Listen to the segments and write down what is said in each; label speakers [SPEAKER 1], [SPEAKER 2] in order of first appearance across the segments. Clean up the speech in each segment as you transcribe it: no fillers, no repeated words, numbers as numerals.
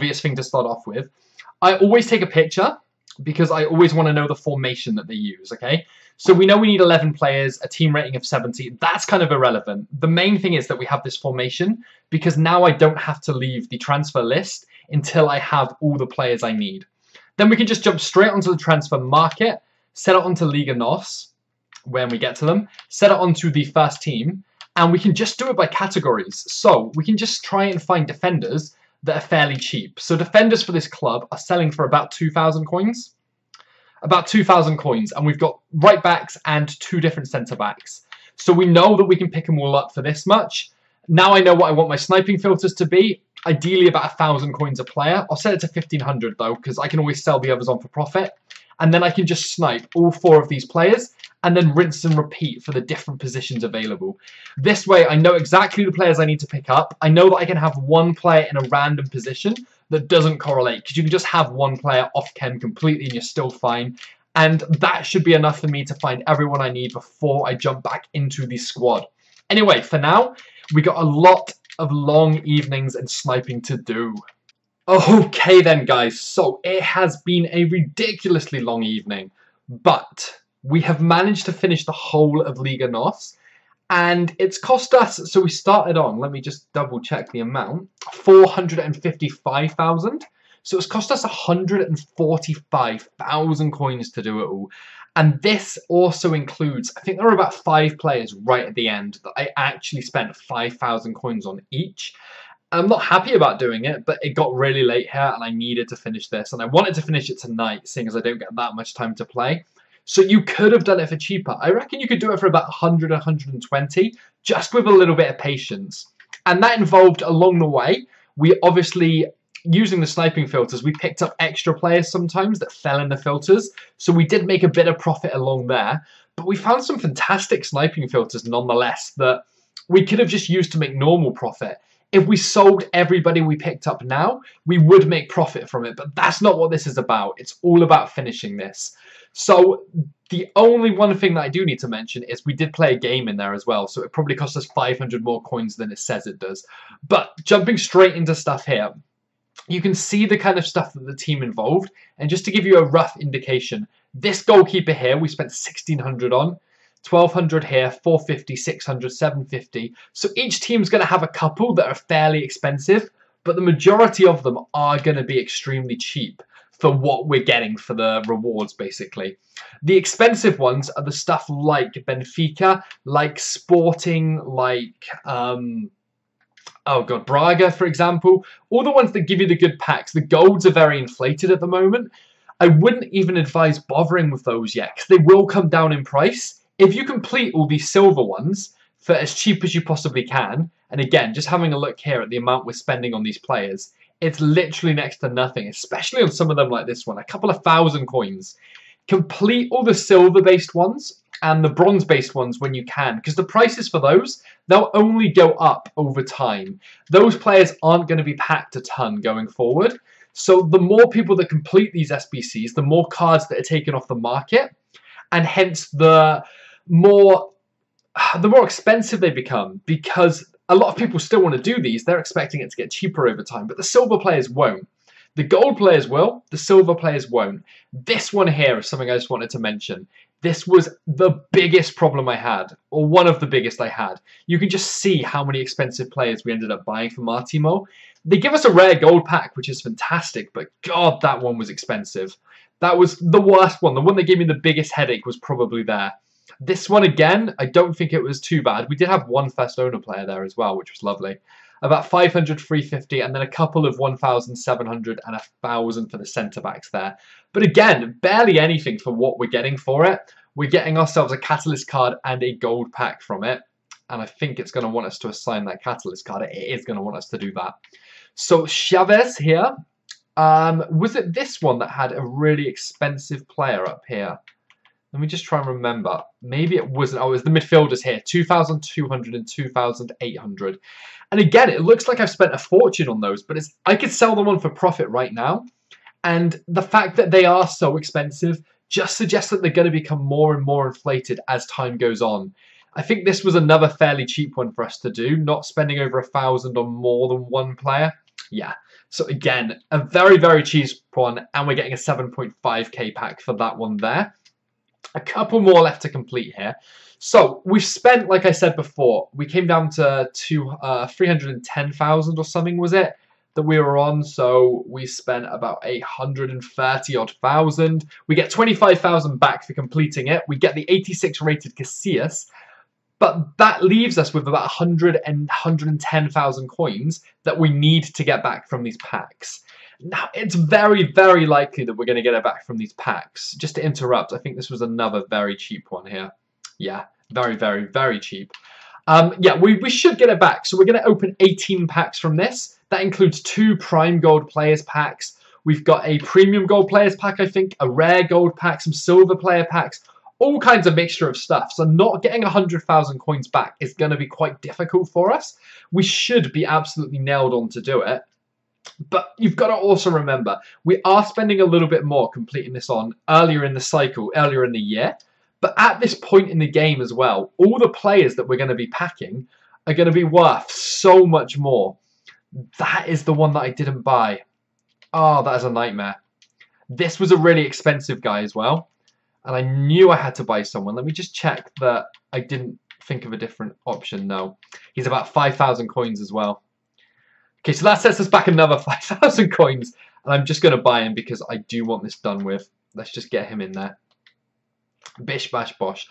[SPEAKER 1] obvious thing to start off with. I always take a picture because I always want to know the formation that they use, okay? So we know we need 11 players, a team rating of 70. That's kind of irrelevant. The main thing is that we have this formation because now I don't have to leave the transfer list until I have all the players I need. Then we can just jump straight onto the transfer market, set it onto Liga Nos when we get to them, set it onto the first team, and we can just do it by categories. So we can just try and find defenders that are fairly cheap. So defenders for this club are selling for about 2,000 coins. About 2,000 coins. And we've got right backs and 2 different centre backs. So we know that we can pick them all up for this much. Now I know what I want my sniping filters to be. Ideally about 1,000 coins a player. I'll set it to 1,500 though, because I can always sell the others on for profit. And then I can just snipe all 4 of these players and then rinse and repeat for the different positions available. This way, I know exactly the players I need to pick up. I know that I can have one player in a random position that doesn't correlate, because you can just have one player off chem completely and you're still fine. And that should be enough for me to find everyone I need before I jump back into the squad. Anyway, for now, we got a lot of long evenings and sniping to do. Okay then, guys, so it has been a ridiculously long evening, but we have managed to finish the whole of Liga Nos, and it's cost us, so we started on, let me just double check the amount, 455,000. So it's cost us 145,000 coins to do it all. And this also includes, I think there were about 5 players right at the end that I actually spent 5,000 coins on each. I'm not happy about doing it, but it got really late here and I needed to finish this. And I wanted to finish it tonight, seeing as I don't get that much time to play. So you could have done it for cheaper. I reckon you could do it for about 100, 120, just with a little bit of patience. And that involved, along the way, we obviously, using the sniping filters, we picked up extra players sometimes that fell in the filters. So we did make a bit of profit along there. But we found some fantastic sniping filters nonetheless that we could have just used to make normal profit. If we sold everybody we picked up now, we would make profit from it. But that's not what this is about. It's all about finishing this. So the only one thing that I do need to mention is we did play a game in there as well. So it probably cost us 500 more coins than it says it does. But jumping straight into stuff here, you can see the kind of stuff that the team involved. And just to give you a rough indication, this goalkeeper here, we spent 1,600 on. 1,200 here, 450, 600, 750. So each team's going to have a couple that are fairly expensive, but the majority of them are going to be extremely cheap for what we're getting for the rewards, basically. The expensive ones are the stuff like Benfica, like Sporting, like, Braga, for example. All the ones that give you the good packs. The golds are very inflated at the moment. I wouldn't even advise bothering with those yet, because they will come down in price. If you complete all these silver ones for as cheap as you possibly can, and again, just having a look here at the amount we're spending on these players, it's literally next to nothing, especially on some of them like this one. A couple of 1,000 coins. Complete all the silver-based ones and the bronze-based ones when you can, because the prices for those, they'll only go up over time. Those players aren't going to be packed a ton going forward. So the more people that complete these SBCs, the more cards that are taken off the market, and hence the more expensive they become, because a lot of people still want to do these. They're expecting it to get cheaper over time, but the silver players won't. The gold players will, the silver players won't. This one here is something I just wanted to mention. This was the biggest problem I had, or one of the biggest I had. You can just see how many expensive players we ended up buying from our Timo. They give us a rare gold pack, which is fantastic, but God, that one was expensive. That was the worst one. The one that gave me the biggest headache was probably there. This one, again, I don't think it was too bad. We did have one first owner player there as well, which was lovely. About 500, 350, and then a couple of 1,700 and 1,000 for the centre-backs there. But again, barely anything for what we're getting for it. We're getting ourselves a Catalyst card and a gold pack from it. And I think it's going to want us to assign that Catalyst card. It is going to want us to do that. So Chavez here. Was it this one that had a really expensive player up here? Let me just try and remember. Maybe it wasn't. Oh, it was the midfielders here. 2,200 and 2,800. And again, it looks like I've spent a fortune on those, but I could sell them on for profit right now. And the fact that they are so expensive just suggests that they're going to become more and more inflated as time goes on. I think this was another fairly cheap one for us to do, not spending over 1,000 on more than one player. Yeah. So again, a very, very cheap one, and we're getting a 7.5k pack for that one there. A couple more left to complete here. So we've spent, like I said before, we came down to 310,000 or something, was it, that we were on. So we spent about 830 odd thousand. We get 25,000 back for completing it. We get the 86 rated Casillas, but that leaves us with about 110,000 coins that we need to get back from these packs. Now, it's very, very likely that we're going to get it back from these packs. Just to interrupt, I think this was another very cheap one here. Yeah, very, very, very cheap. Yeah, we should get it back. So we're going to open 18 packs from this. That includes 2 Prime Gold Players packs. We've got a Premium Gold Players pack, I think, a Rare Gold pack, some Silver Player packs, all kinds of mixture of stuff. So not getting 100,000 coins back is going to be quite difficult for us. We should be absolutely nailed on to do it. But you've got to also remember, we are spending a little bit more completing this on earlier in the cycle, earlier in the year. But at this point in the game as well, all the players that we're going to be packing are going to be worth so much more. That is the one that I didn't buy. Oh, that is a nightmare. This was a really expensive guy as well. And I knew I had to buy someone. Let me just check that I didn't think of a different option. No, he's about 5,000 coins as well. Okay, so that sets us back another 5,000 coins. And I'm just going to buy him because I do want this done with. Let's just get him in there. Bish, bash, bosh.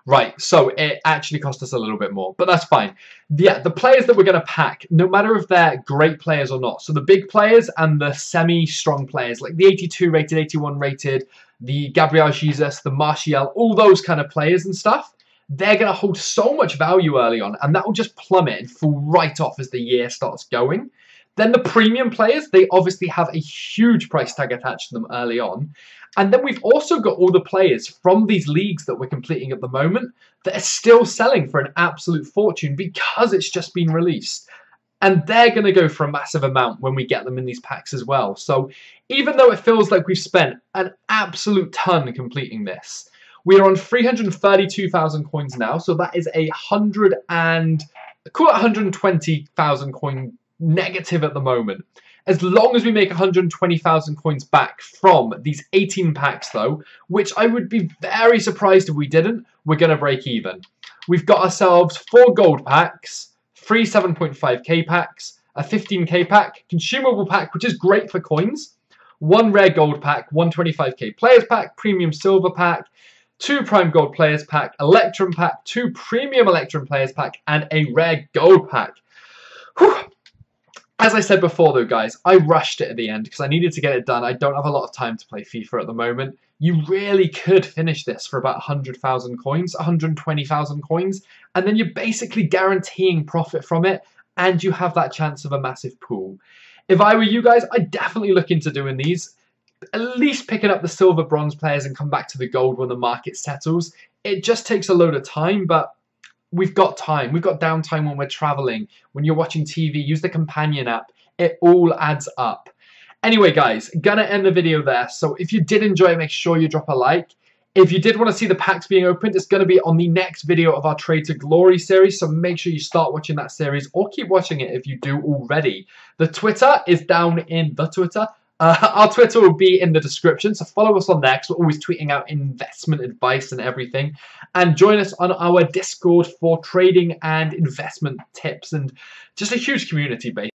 [SPEAKER 1] Right, so it actually cost us a little bit more, but that's fine. Yeah, the players that we're going to pack, no matter if they're great players or not, so the big players and the semi-strong players, like the 82 rated, 81 rated, the Gabriel Jesus, the Martial, all those kind of players and stuff, they're going to hold so much value early on, and that will just plummet and fall right off as the year starts going. Then the premium players, they obviously have a huge price tag attached to them early on. And then we've also got all the players from these leagues that we're completing at the moment that are still selling for an absolute fortune because it's just been released. And they're going to go for a massive amount when we get them in these packs as well. So even though it feels like we've spent an absolute ton completing this, we are on 332,000 coins now. So that is a 120,000 coin negative at the moment. As long as we make 120,000 coins back from these 18 packs though, which I would be very surprised if we didn't, we're going to break even. We've got ourselves 4 gold packs, 3 7.5k packs, a 15k pack, consumable pack, which is great for coins, 1 rare gold pack, 1 25k players pack, premium silver pack, 2 prime gold players pack, electrum pack, 2 premium electrum players pack, and a rare gold pack. Whew. As I said before though, guys, I rushed it at the end because I needed to get it done. I don't have a lot of time to play FIFA at the moment. You really could finish this for about 100,000 coins, 120,000 coins, and then you're basically guaranteeing profit from it, and you have that chance of a massive pool. If I were you guys, I'd definitely look into doing these. At least picking up the silver bronze players and come back to the gold when the market settles. It just takes a load of time, but we've got time. We've got downtime when we're traveling, when you're watching TV. Use the companion app. It all adds up. Anyway, guys, gonna end the video there. So if you did enjoy it, make sure you drop a like. If you did want to see the packs being opened, it's going to be on the next video of our Trade to Glory series, so make sure you start watching that series or keep watching it if you do already. The Twitter is down in the Twitter. Our Twitter will be in the description, so follow us on there because we're always tweeting out investment advice and everything. And join us on our Discord for trading and investment tips and just a huge community base.